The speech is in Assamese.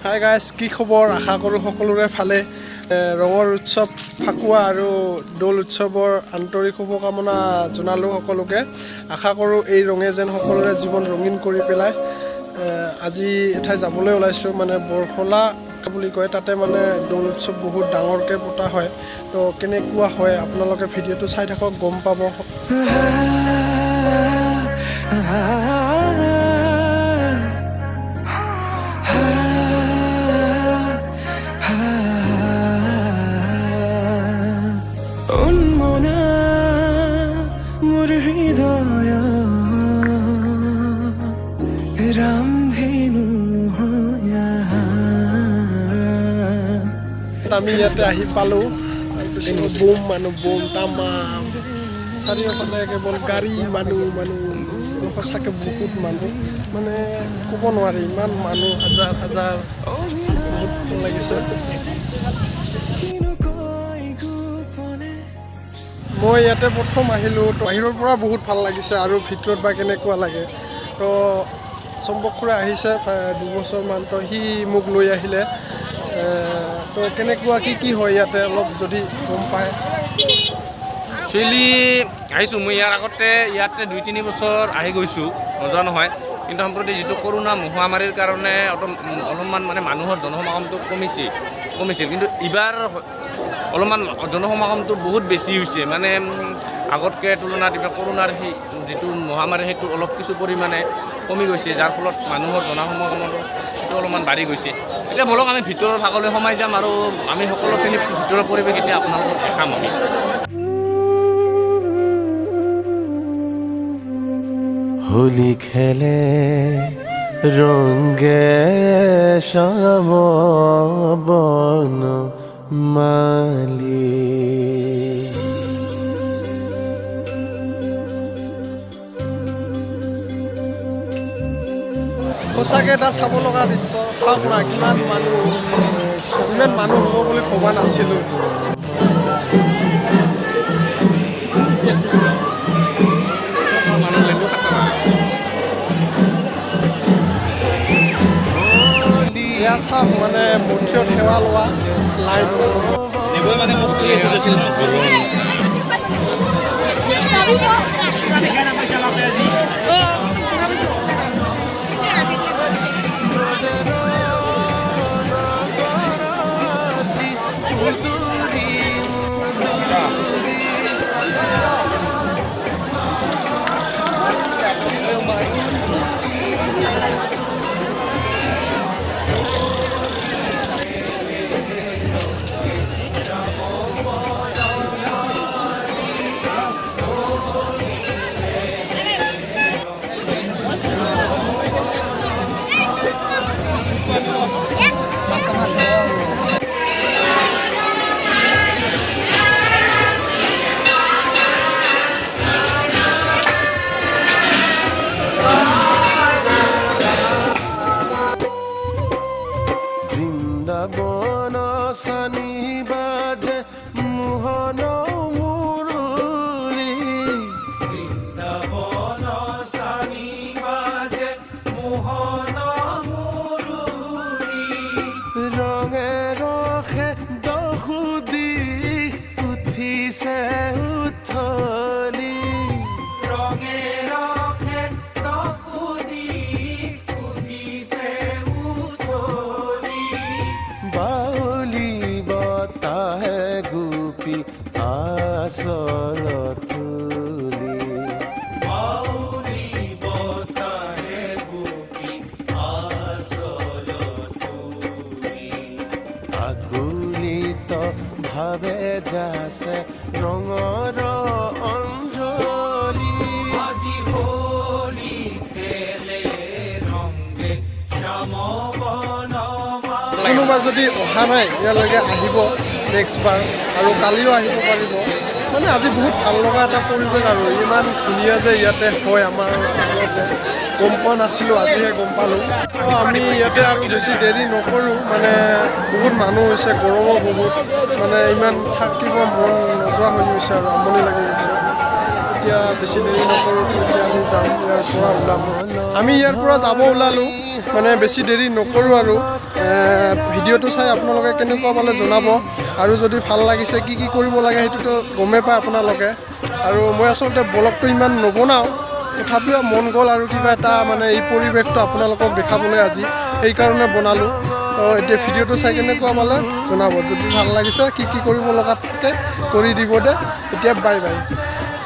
হাই গাইজ, কি খবৰ? আশা কৰোঁ সকলোৰে ভালে। ৰঙৰ উৎসৱ ফাকুৱা আৰু দৌল উৎসৱৰ আন্তৰিক শুভকামনা জনালোঁ সকলোকে। আশা কৰোঁ এই ৰঙে যেন সকলোৰে জীৱন ৰঙীন কৰি পেলায়। আজি এঠাই যাবলৈ ওলাইছোঁ, মানে বৰখলা বুলি কয়, তাতে মানে দৌল উৎসৱ বহুত ডাঙৰকৈ পতা হয়। তো কেনেকুৱা হয় আপোনালোকে ভিডিঅ'টো চাই থাকক, গম পাব। আমি ইয়াতে আহি পালোঁ। বুম মানুহ, বুম তামাম, চাৰিওফালে কেৱল গাড়ী, মানুহ সঁচাকৈ বহুত মানুহ, মানে ক'ব নোৱাৰি ইমান মানুহ, হাজাৰ হাজাৰ, বহুত ভাল লাগিছে। মই ইয়াতে প্ৰথম আহিলোঁ, তো বাহিৰৰ পৰা বহুত ভাল লাগিছে, আৰু ভিতৰত বা কেনেকুৱা লাগে। তো চম্পক খুৰা আহিছে 2 বছৰমান, তো সি মোক লৈ আহিলে। তো কেনেকুৱা কি হয় ইয়াতে অলপ যদি গম পায়। একচুৱেলি আহিছোঁ মই ইয়াৰ আগতে, ইয়াতে 2-3 বছৰ আহি গৈছোঁ, নোযোৱা নহয়। কিন্তু সম্প্ৰতি যিটো কৰোণা মহামাৰীৰ কাৰণে অলপমান মানে মানুহৰ জনসমাগমটো কমিছিল। কিন্তু এইবাৰ অলপমান জনসমাগমটো বহুত বেছি হৈছে, মানে আগতকৈ তুলনাত এইবাৰ কৰোণাৰ সেই যিটো মহামাৰী সেইটো অলপ কিছু পৰিমাণে কমি গৈছে, যাৰ ফলত মানুহৰ জনসমাগমটো অলপমান বাঢ়ি গৈছে। এতিয়া বলক আমি ভিতৰৰ ভাগলৈ সোমাই যাম, আৰু আমি সকলোখিনি ভিতৰৰ পৰিৱেশ এতিয়া আপোনালোকক দেখাম আমি। হোলি খেলে রঙে শ্যাম বন মালি, সঁচাকৈ এটা চাব লগা দৃশ্য। চাওক না, কিমান মানুহ, ইমান মানুহ হ'ব বুলি ভবা নাছিলোঁ। এয়া চাওক, মানে মন্দিৰত সেৱা লোৱা লাইন। বৃন্দাবন সানি বাজে মোহন মুরলী, বৃন্দাবন সানি বাজে মোহন মুরলী, রঙে রখে দহু দিশ উঠিছে উথলি, রঙে রখে দহু দিশ উঠিছে উথলি, বাউলি বতাহে গোপী আচল তুলি, বাউলি বতাহে গোপী আচল তুলি, আকুলিত ভাবে যাছে ৰঙৰ অঞ্জলি, আজি হোলি খেলে ৰঙে শ্যাম বন। কোনোবা যদি অহা নাই ইয়ালৈকে আহিব নেক্সট বাৰ, আৰু কালিও আহিব পাৰিব। মানে আজি বহুত ভাল লগা এটা পৰিৱেশ, আৰু ইমান ধুনীয়া যে ইয়াতে হয় আমাৰ ওচৰতে। গম পোৱা নাছিলোঁ, আজিহে গম পালোঁ। তো আমি ইয়াতে আৰু বেছি দেৰি নকৰোঁ, মানে বহুত মানুহ হৈছে, গৰমো বহুত, মানে ইমান থাকিব মন নোযোৱা হৈ গৈছে আৰু আমনি লাগি গৈছে। এতিয়া বেছি দেৰি নকৰোঁ, এতিয়া আমি যাম ইয়াৰ পৰা ওলাম। আমি ইয়াৰ পৰা যাব ওলালোঁ, মানে বেছি দেৰি নকৰোঁ আৰু ভিডিঅ'টো চাই আপোনালোকে কেনেকুৱা পালে জনাব, আৰু যদি ভাল লাগিছে কি কি কৰিব লাগে সেইটোতো গমেই পায় আপোনালোকে। আৰু মই আচলতে ব্লগটো ইমান নবনাওঁ, তথাপিও মন গ'ল আৰু কিবা এটা মানে এই পৰিৱেশটো আপোনালোকক দেখাবলৈ আজি সেইকাৰণে বনালোঁ। তো এতিয়া ভিডিঅ'টো চাই কেনেকুৱা পালে জনাব, যদি ভাল লাগিছে কি কি কৰিব লগা থাকে কৰি দিব দে। এতিয়া বাই বাই।